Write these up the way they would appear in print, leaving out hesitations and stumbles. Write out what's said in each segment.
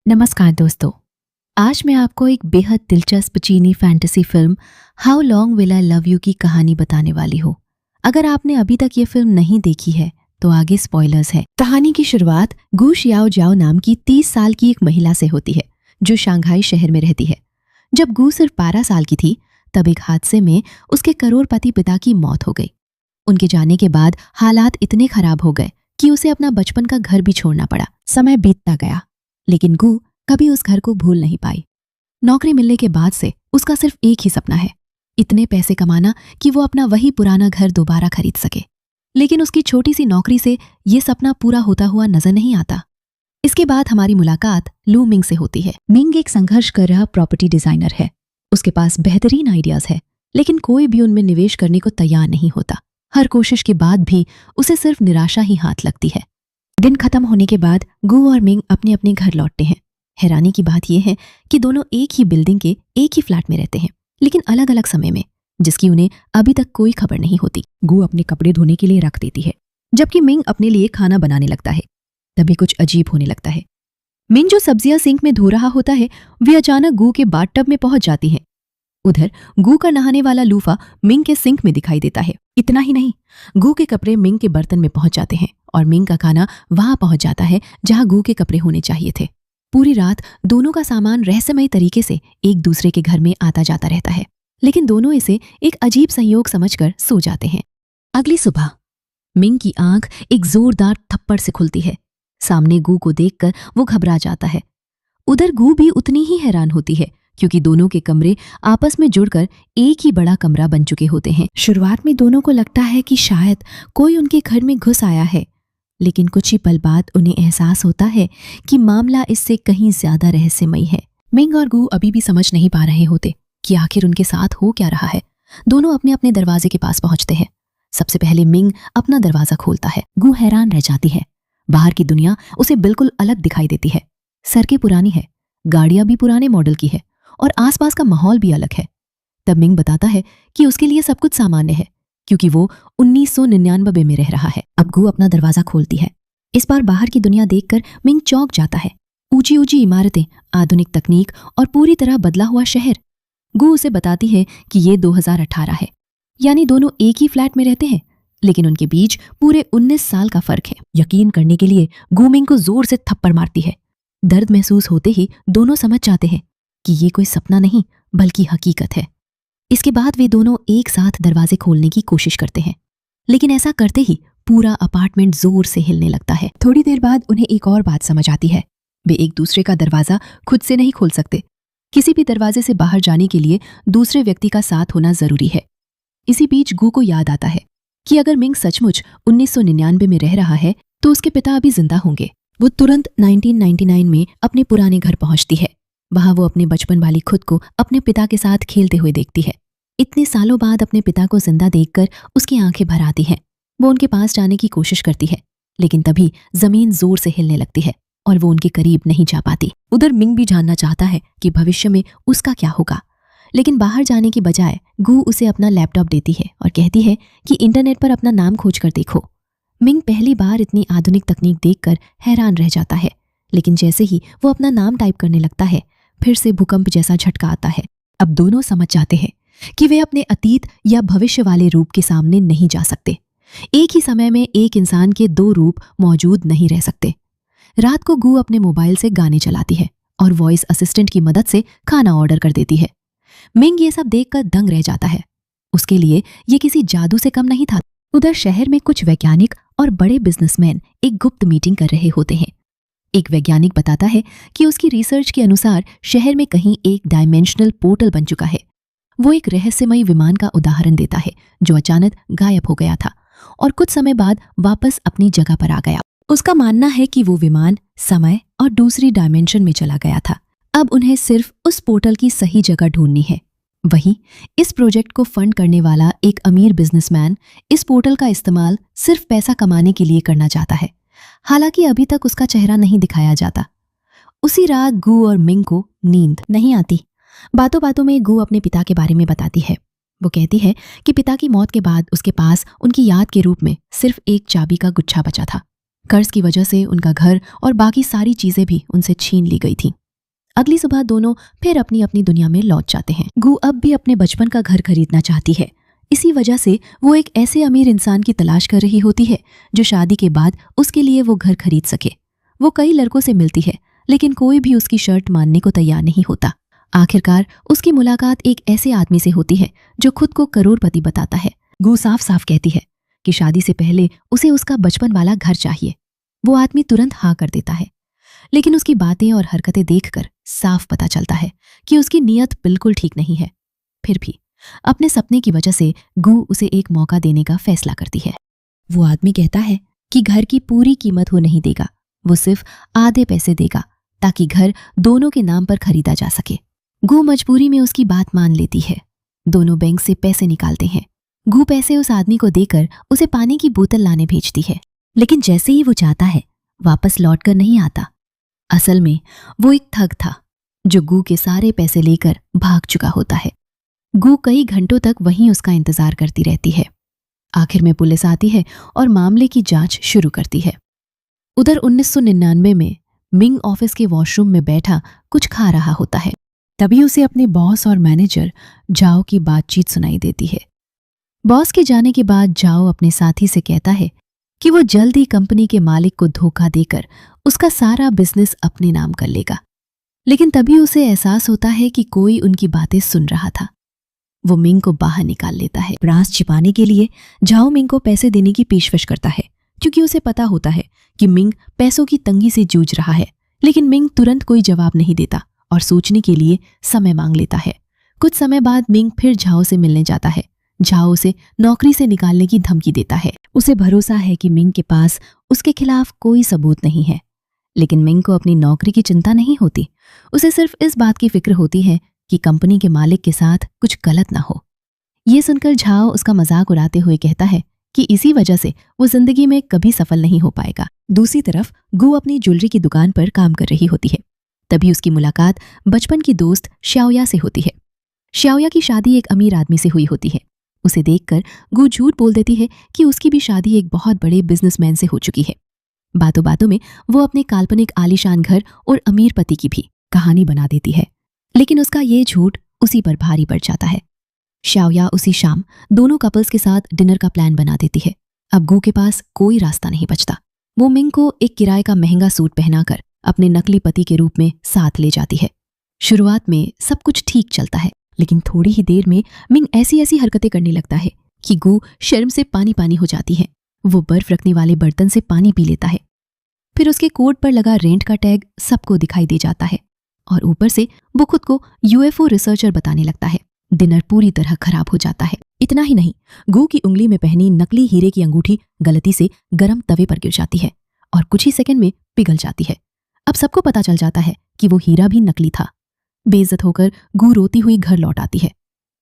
नमस्कार दोस्तों। आज मैं आपको एक बेहद दिलचस्प चीनी fantasy film how long will I love you की कहानी बताने वाली हूँ। अगर आपने अभी तक ये फिल्म नहीं देखी है तो आगे स्पॉयलर्स है। कहानी की शुरुआत गु शियाओ जाओ नाम की 30 साल की एक महिला से होती है जो शंघाई शहर में रहती है। जब गु सिर्फ 12 साल की थी तब एक हादसे में उसके करोड़पति पिता की मौत हो गई। उनके जाने के बाद हालात इतने खराब हो गए कि उसे अपना बचपन का घर भी छोड़ना पड़ा। समय बीतता गया लेकिन गु कभी उस घर को भूल नहीं पाई। नौकरी मिलने के बाद से उसका सिर्फ एक ही सपना है, इतने पैसे कमाना कि वो अपना वही पुराना घर दोबारा खरीद सके। लेकिन उसकी छोटी सी नौकरी से ये सपना पूरा होता हुआ नजर नहीं आता। इसके बाद हमारी मुलाकात लू मिंग से होती है। मिंग एक संघर्ष कर रहा प्रॉपर्टी डिजाइनर है। उसके पास बेहतरीन आइडियाज है लेकिन कोई भी उनमें निवेश करने को तैयार नहीं होता। हर कोशिश के बाद भी उसे सिर्फ निराशा ही हाथ लगती है। दिन खत्म होने के बाद गु और मिंग अपने अपने घर लौटते हैं। हैरानी की बात यह है कि दोनों एक ही बिल्डिंग के एक ही फ्लैट में रहते हैं लेकिन अलग अलग समय में, जिसकी उन्हें अभी तक कोई खबर नहीं होती। गु अपने कपड़े धोने के लिए रख देती है जबकि मिंग अपने लिए खाना बनाने लगता है। तभी कुछ अजीब होने लगता है। मिंग जो सब्जियां सिंक में धो रहा होता है वे अचानक गु के बाथटब में पहुंच जाती हैं। उधर गु का नहाने वाला लूफा मिंग के सिंक में दिखाई देता है। इतना ही नहीं, गु के कपड़े मिंग के बर्तन में पहुंच जाते हैं और मिंग का खाना वहां पहुंच जाता है जहां गु के कपड़े होने चाहिए थे। पूरी रात दोनों का सामान रहस्यमय तरीके से एक दूसरे के घर में आता जाता रहता है लेकिन दोनों इसे एक अजीब संयोग समझकर सो जाते हैं। अगली सुबह मिंग की आंख एक जोरदार थप्पड़ से खुलती है। सामने गु को देखकर वो घबरा जाता है। उधर गु भी उतनी ही हैरान होती है क्योंकि दोनों के कमरे आपस में जुड़कर एक ही बड़ा कमरा बन चुके होते हैं। शुरुआत में दोनों को लगता है कि शायद कोई उनके घर में घुस आया है, लेकिन कुछ ही पल बाद उन्हें एहसास होता है कि मामला इससे कहीं ज्यादा रहस्यमयी है। मिंग और गु अभी भी समझ नहीं पा रहे होते कि आखिर उनके साथ हो क्या रहा है। दोनों अपने अपने दरवाजे के पास पहुंचते हैं। सबसे पहले मिंग अपना दरवाजा खोलता है। गु हैरान रह जाती है। बाहर की दुनिया उसे बिल्कुल अलग दिखाई देती है। सड़कें पुरानी है, गाड़ियां भी पुराने मॉडल की है और आसपास का माहौल भी अलग है। तब मिंग बताता है कि उसके लिए सब कुछ सामान्य है क्योंकि वो 1999 में रह रहा है। अब गु अपना दरवाजा खोलती है। इस बार बाहर की दुनिया देखकर मिंग चौंक जाता है। ऊंची ऊंची इमारतें, आधुनिक तकनीक और पूरी तरह बदला हुआ शहर। गु उसे बताती है कि ये 2018 है, यानी दोनों एक ही फ्लैट में रहते हैं लेकिन उनके बीच पूरे 19 साल का फर्क है। यकीन करने के लिए गु मिंग को जोर से थप्पड़ मारती है। दर्द महसूस होते ही दोनों समझ जाते हैं कि ये कोई सपना नहीं बल्कि हकीकत है। इसके बाद वे दोनों एक साथ दरवाजे खोलने की कोशिश करते हैं लेकिन ऐसा करते ही पूरा अपार्टमेंट जोर से हिलने लगता है। थोड़ी देर बाद उन्हें एक और बात समझ आती है। वे एक दूसरे का दरवाजा खुद से नहीं खोल सकते। किसी भी दरवाजे से बाहर जाने के लिए दूसरे व्यक्ति का साथ होना जरूरी है। इसी बीच गु को याद आता है कि अगर मिंग सचमुच 1999 में रह रहा है तो उसके पिता अभी जिंदा होंगे। वो तुरंत 1999 में अपने पुराने घर पहुंचती है। वहां वो अपने बचपन वाली खुद को अपने पिता के साथ खेलते हुए देखती है। इतने सालों बाद अपने पिता को जिंदा देखकर उसकी आंखें भर आती हैं। वो उनके पास जाने की कोशिश करती है लेकिन तभी जमीन जोर से हिलने लगती है और वो उनके करीब नहीं जा पाती। उधर मिंग भी जानना चाहता है कि भविष्य में उसका क्या होगा, लेकिन बाहर जाने की बजाय गु उसे अपना लैपटॉप देती है और कहती है कि इंटरनेट पर अपना नाम खोजकर देखो। मिंग पहली बार इतनी आधुनिक तकनीक देखकर हैरान रह जाता है लेकिन जैसे ही वो अपना नाम टाइप करने लगता है फिर से भूकंप जैसा झटका आता है। अब दोनों समझ जाते हैं कि वे अपने अतीत या भविष्य वाले रूप के सामने नहीं जा सकते। एक ही समय में एक इंसान के दो रूप मौजूद नहीं रह सकते। रात को गु अपने मोबाइल से गाने चलाती है और वॉइस असिस्टेंट की मदद से खाना ऑर्डर कर देती है। मिंग ये सब देखकर दंग रह जाता है। उसके लिए ये किसी जादू से कम नहीं था। उधर शहर में कुछ वैज्ञानिक और बड़े बिजनेसमैन एक गुप्त मीटिंग कर रहे होते हैं। एक वैज्ञानिक बताता है कि उसकी रिसर्च के अनुसार शहर में कहीं एक डायमेंशनल पोर्टल बन चुका है। वो एक रहस्यमयी विमान का उदाहरण देता है जो अचानक गायब हो गया था और कुछ समय बाद वापस अपनी जगह पर आ गया। उसका मानना है कि वो विमान समय और दूसरी डायमेंशन में चला गया था। अब उन्हें सिर्फ उस पोर्टल की सही जगह ढूंढनी है। वहीं इस प्रोजेक्ट को फंड करने वाला एक अमीर बिजनेसमैन इस पोर्टल का इस्तेमाल सिर्फ पैसा कमाने के लिए करना चाहता है। हालांकि अभी तक उसका चेहरा नहीं दिखाया जाता। उसी रात गु और मिंग को नींद नहीं आती। बातों बातों में गु अपने पिता के बारे में बताती है। वो कहती है कि पिता की मौत के बाद उसके पास उनकी याद के रूप में सिर्फ एक चाबी का गुच्छा बचा था। कर्ज की वजह से उनका घर और बाकी सारी चीजें भी उनसे छीन ली गई थी। अगली सुबह दोनों फिर अपनी अपनी दुनिया में लौट जाते हैं। गू अब भी अपने बचपन का घर खरीदना चाहती है। इसी वजह से वो एक ऐसे अमीर इंसान की तलाश कर रही होती है जो शादी के बाद उसके लिए वो घर खरीद सके। वो कई लड़कों से मिलती है, लेकिन कोई भी उसकी शर्त मानने को तैयार नहीं होता। आखिरकार उसकी मुलाकात एक ऐसे आदमी से होती है जो खुद को करोड़पति बताता है। गू साफ साफ कहती है कि शादी से पहले उसे उसका बचपन वाला घर चाहिए। वो आदमी तुरंत हाँ कर देता है, लेकिन उसकी बातें और हरकतें देखकर साफ पता चलता है कि उसकी नीयत बिल्कुल ठीक नहीं है। फिर भी अपने सपने की वजह से गू उसे एक मौका देने का फैसला करती है। वो आदमी कहता है कि घर की पूरी कीमत वो नहीं देगा, वो सिर्फ आधे पैसे देगा ताकि घर दोनों के नाम पर खरीदा जा सके। गू मजबूरी में उसकी बात मान लेती है। दोनों बैंक से पैसे निकालते हैं। गू पैसे उस आदमी को देकर उसे पानी की बोतल लाने भेजती है, लेकिन जैसे ही वो जाता है वापस लौटकर नहीं आता। असल में वो एक ठग था जो गू के सारे पैसे लेकर भाग चुका होता है। गू कई घंटों तक वहीं उसका इंतजार करती रहती है। आखिर में पुलिस आती है और मामले की जांच शुरू करती है। उधर 1999 में मिंग ऑफिस के वॉशरूम में बैठा कुछ खा रहा होता है। तभी उसे अपने बॉस और मैनेजर जाओ की बातचीत सुनाई देती है। बॉस के जाने के बाद जाओ अपने साथी से कहता है कि वो जल्द ही कंपनी के मालिक को धोखा देकर उसका सारा बिजनेस अपने नाम कर लेगा। लेकिन तभी उसे एहसास होता है कि कोई उनकी बातें सुन रहा था। वो मिंग को बाहर निकाल लेता है। राज छिपाने के लिए जाओ मिंग को पैसे देने की पेशकश करता है, क्योंकि उसे पता होता है कि मिंग पैसों की तंगी से जूझ रहा है। लेकिन मिंग तुरंत कोई जवाब नहीं देता और सोचने के लिए समय मांग लेता है। कुछ समय बाद मिंग फिर झाओ से मिलने जाता है। झाओ उसे नौकरी से निकालने की धमकी देता है। उसे भरोसा है कि मिंग के पास उसके खिलाफ कोई सबूत नहीं है, लेकिन मिंग को अपनी नौकरी की चिंता नहीं होती। उसे सिर्फ इस बात की फिक्र होती है कि कंपनी के मालिक के साथ कुछ गलत ना हो। ये सुनकर झाओ उसका मजाक उड़ाते हुए कहता है कि इसी वजह से वो जिंदगी में कभी सफल नहीं हो पाएगा। दूसरी तरफ गू अपनी ज्वेलरी की दुकान पर काम कर रही होती है। तभी उसकी मुलाकात बचपन की दोस्त श्याओया से होती है। श्याओया की शादी एक अमीर आदमी से हुई होती है। उसे देखकर गू झूठ बोल देती है कि उसकी भी शादी एक बहुत बड़े बिजनेसमैन से हो चुकी है। बातों बातों में वो अपने काल्पनिक आलीशान घर और अमीर पति की भी कहानी बना देती है, लेकिन उसका ये झूठ उसी पर भारी पड़ जाता है। श्याओया उसी शाम दोनों कपल्स के साथ डिनर का प्लान बना देती है। अब गू के पास कोई रास्ता नहीं बचता। वो मिंग को एक किराए का महंगा सूट पहनाकर अपने नकली पति के रूप में साथ ले जाती है। शुरुआत में सब कुछ ठीक चलता है, लेकिन थोड़ी ही देर में मिंग ऐसी ऐसी हरकतें करने लगता है कि गू शर्म से पानी पानी हो जाती है। वो बर्फ रखने वाले बर्तन से पानी पी लेता है। फिर उसके कोट पर लगा रेंट का टैग सबको दिखाई दे जाता है और ऊपर से वो खुद को यूएफओ रिसर्चर बताने लगता है। डिनर पूरी तरह खराब हो जाता है। इतना ही नहीं, गू की उंगली में पहनी नकली हीरे की अंगूठी गलती से गरम तवे पर गिर जाती है और कुछ ही सेकंड में पिघल जाती है। अब सबको पता चल जाता है कि वो हीरा भी नकली था। बेइज्जत होकर गू रोती हुई घर लौट आती है।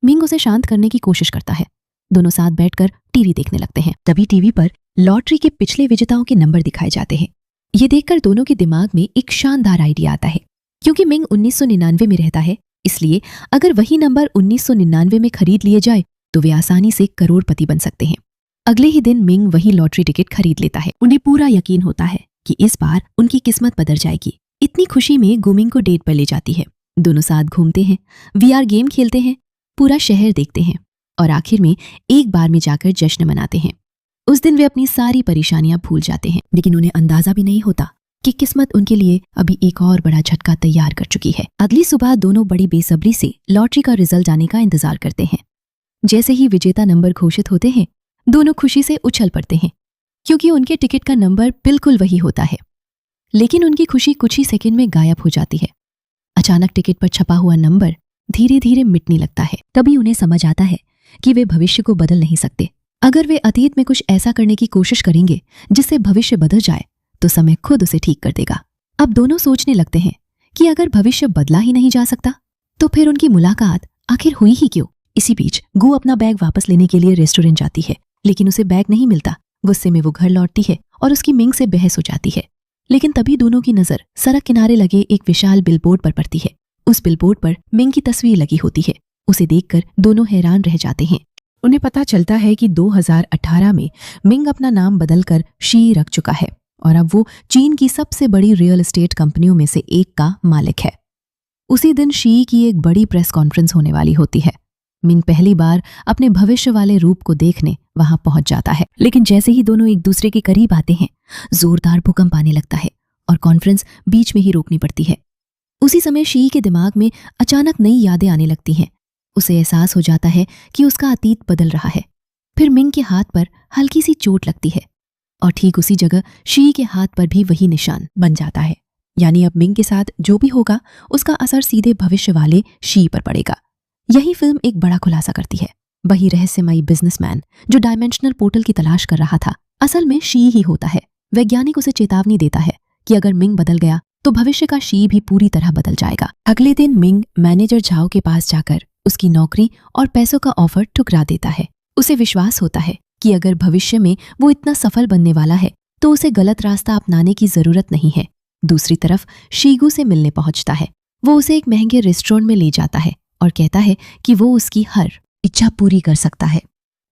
मिंग उसे शांत करने की कोशिश करता है। दोनों साथ बैठकर टीवी देखने लगते हैं। तभी टीवी पर लॉटरी के पिछले विजेताओं के नंबर दिखाए जाते हैं। ये देखकर दोनों के दिमाग में एक शानदार आइडिया आता है। क्योंकि मिंग 1999 में रहता है, इसलिए अगर वही नंबर 1999 में खरीद लिए जाए तो वे आसानी से करोड़पति बन सकते हैं। अगले ही दिन मिंग वही लॉटरी टिकट खरीद लेता है। उन्हें पूरा यकीन होता है कि इस बार उनकी किस्मत बदल जाएगी। इतनी खुशी में गू मिंग को डेट पर ले जाती है। दोनों साथ घूमते हैं, वीआर गेम खेलते हैं, पूरा शहर देखते हैं और आखिर में एक बार में जाकर जश्न मनाते हैं। उस दिन वे अपनी सारी परेशानियां भूल जाते हैं, लेकिन उन्हें अंदाजा भी नहीं होता कि किस्मत उनके लिए अभी एक और बड़ा झटका तैयार कर चुकी है। अगली सुबह दोनों बड़ी बेसब्री से लॉटरी का रिजल्ट आने का इंतजार करते हैं। जैसे ही विजेता नंबर घोषित होते हैं, दोनों खुशी से उछल पड़ते हैं, क्योंकि उनके टिकट का नंबर बिल्कुल वही होता है। लेकिन उनकी खुशी कुछ ही सेकंड में गायब हो जाती है। अचानक टिकट पर छपा हुआ नंबर धीरे धीरे मिटने लगता है। तभी उन्हें समझ आता है कि वे भविष्य को बदल नहीं सकते। अगर वे अतीत में कुछ ऐसा करने की कोशिश करेंगे जिससे भविष्य बदल जाए तो समय खुद उसे ठीक कर देगा। अब दोनों सोचने लगते हैं कि अगर भविष्य बदला ही नहीं जा सकता तो फिर उनकी मुलाकात आखिर हुई ही क्यों। इसी बीच गू अपना बैग वापस लेने के लिए रेस्टोरेंट जाती है, लेकिन उसे बैग नहीं मिलता। गुस्से में वो घर लौटती है और उसकी मिंग से बहस हो जाती है। लेकिन तभी दोनों की नजर सड़क किनारे लगे एक विशाल बिलबोर्ड पर पड़ती है। उस बिलबोर्ड पर मिंग की तस्वीर लगी होती है। उसे देखकर दोनों हैरान रह जाते हैं। उन्हें पता चलता है कि 2018 में मिंग अपना नाम बदलकर शी रख चुका है और अब वो चीन की सबसे बड़ी रियल एस्टेट कंपनियों में से एक का मालिक है। उसी दिन शी की एक बड़ी प्रेस कॉन्फ्रेंस होने वाली होती है। मिंग पहली बार अपने भविष्य वाले रूप को देखने वहां पहुंच जाता है, लेकिन जैसे ही दोनों एक दूसरे के करीब आते हैं, जोरदार भूकंप आने लगता है और कॉन्फ्रेंस बीच में ही रोकनी पड़ती है। उसी समय शी के दिमाग में अचानक नई यादें आने लगती हैं। उसे एहसास हो जाता है कि उसका अतीत बदल रहा है। फिर मिंग के हाथ पर हल्की सी चोट लगती है और ठीक उसी जगह शी के हाथ पर भी वही निशान बन जाता है। यानी अब मिंग के साथ जो भी होगा उसका असर सीधे भविष्य वाले शी पर पड़ेगा। यही फिल्म एक बड़ा खुलासा करती है। वही रहस्यमयी बिजनेसमैन जो डायमेंशनल पोर्टल की तलाश कर रहा था, असल में शी ही होता है। वैज्ञानिक उसे चेतावनी देता है कि अगर मिंग बदल गया तो भविष्य का शी भी पूरी तरह बदल जाएगा। अगले दिन मिंग मैनेजर झाओ के पास जाकर उसकी नौकरी और पैसों का ऑफर ठुकरा देता है। उसे विश्वास होता है कि अगर भविष्य में वो इतना सफल बनने वाला है तो उसे गलत रास्ता अपनाने की जरूरत नहीं है। दूसरी तरफ शीगू से मिलने पहुंचता है। वो उसे एक महंगे रेस्टोरेंट में ले जाता है और कहता है कि वो उसकी हर इच्छा पूरी कर सकता है।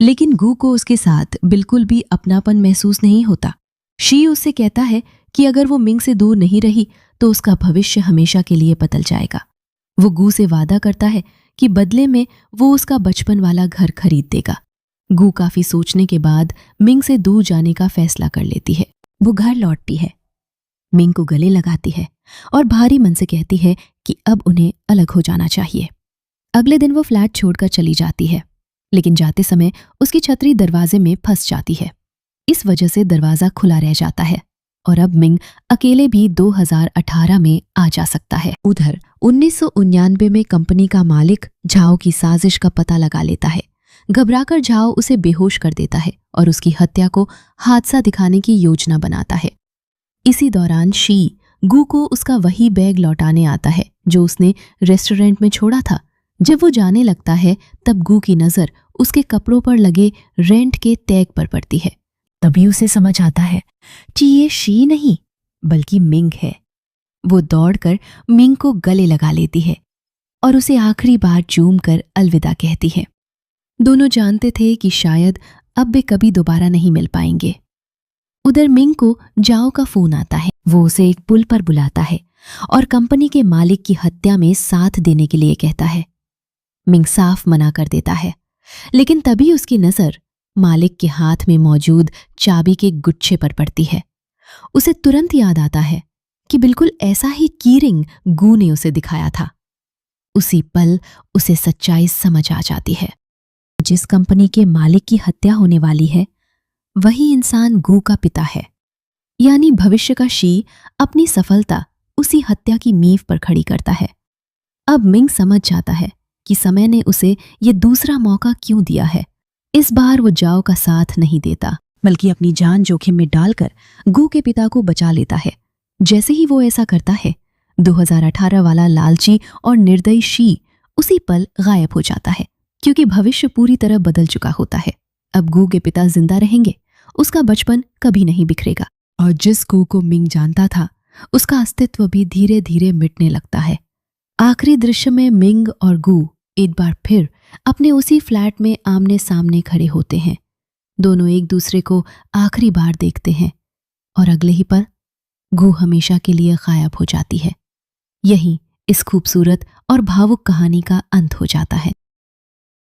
लेकिन गू को उसके साथ बिल्कुल भी अपनापन महसूस नहीं होता। शी उससे कहता है कि अगर वो मिंग से दूर नहीं रही तो उसका भविष्य हमेशा के लिए बदल जाएगा। वो गू से वादा करता है कि बदले में वो उसका बचपन वाला घर खरीद देगा। गू काफी सोचने के बाद मिंग से दूर जाने का फैसला कर लेती है। वो घर लौटती है, मिंग को गले लगाती है और भारी मन से कहती है कि अब उन्हें अलग हो जाना चाहिए। अगले दिन वो फ्लैट छोड़कर चली जाती है, लेकिन जाते समय उसकी छतरी दरवाजे में फंस जाती है। इस वजह से दरवाजा खुला रह जाता है और अब मिंग अकेले भी 2018 में आ जा सकता है। उधर 1999 में कंपनी का मालिक झाओ की साजिश का पता लगा लेता है। घबराकर झाओ उसे बेहोश कर देता है और उसकी हत्या को हादसा दिखाने की योजना बनाता है। इसी दौरान शी गू को उसका वही बैग लौटाने आता है जो उसने रेस्टोरेंट में छोड़ा था। जब वो जाने लगता है तब गू की नजर उसके कपड़ों पर लगे रेंट के टैग पर पड़ती है। तभी उसे समझ आता है कि ये शी नहीं बल्कि मिंग है। वो दौड़कर मिंग को गले लगा लेती है और उसे आखिरी बार चूम कर अलविदा कहती है। दोनों जानते थे कि शायद अब वे कभी दोबारा नहीं मिल पाएंगे। उधर मिंग को जाओ का फोन आता है। वो उसे एक पुल पर बुलाता है और कंपनी के मालिक की हत्या में साथ देने के लिए कहता है। मिंग साफ मना कर देता है, लेकिन तभी उसकी नजर मालिक के हाथ में मौजूद चाबी के गुच्छे पर पड़ती है। उसे तुरंत याद आता है कि बिल्कुल ऐसा ही कीरिंग गू ने उसे दिखाया था। उसी पल उसे सच्चाई समझ आ जाती है। जिस कंपनी के मालिक की हत्या होने वाली है वही इंसान गू का पिता है। यानी भविष्य का शी अपनी सफलता उसी हत्या की नींव पर खड़ी करता है। अब मिंग समझ जाता है कि समय ने उसे ये दूसरा मौका क्यों दिया है। इस बार वो जाओ का साथ नहीं देता, बल्कि अपनी जान जोखिम में डालकर गू के पिता को बचा लेता है। जैसे ही वो ऐसा करता है, 2018 वाला लालची और निर्दयी शी उसी पल गायब हो जाता है, क्योंकि भविष्य पूरी तरह बदल चुका होता है। अब गू के पिता जिंदा रहेंगे, उसका बचपन कभी नहीं बिखरेगा और जिस गू को मिंग जानता था उसका अस्तित्व भी धीरे धीरे मिटने लगता है। आखिरी दृश्य में मिंग और गू एक बार फिर अपने उसी फ्लैट में आमने सामने खड़े होते हैं। दोनों एक दूसरे को आखिरी बार देखते हैं और अगले ही पल गू हमेशा के लिए गायब हो जाती है। यही इस खूबसूरत और भावुक कहानी का अंत हो जाता है।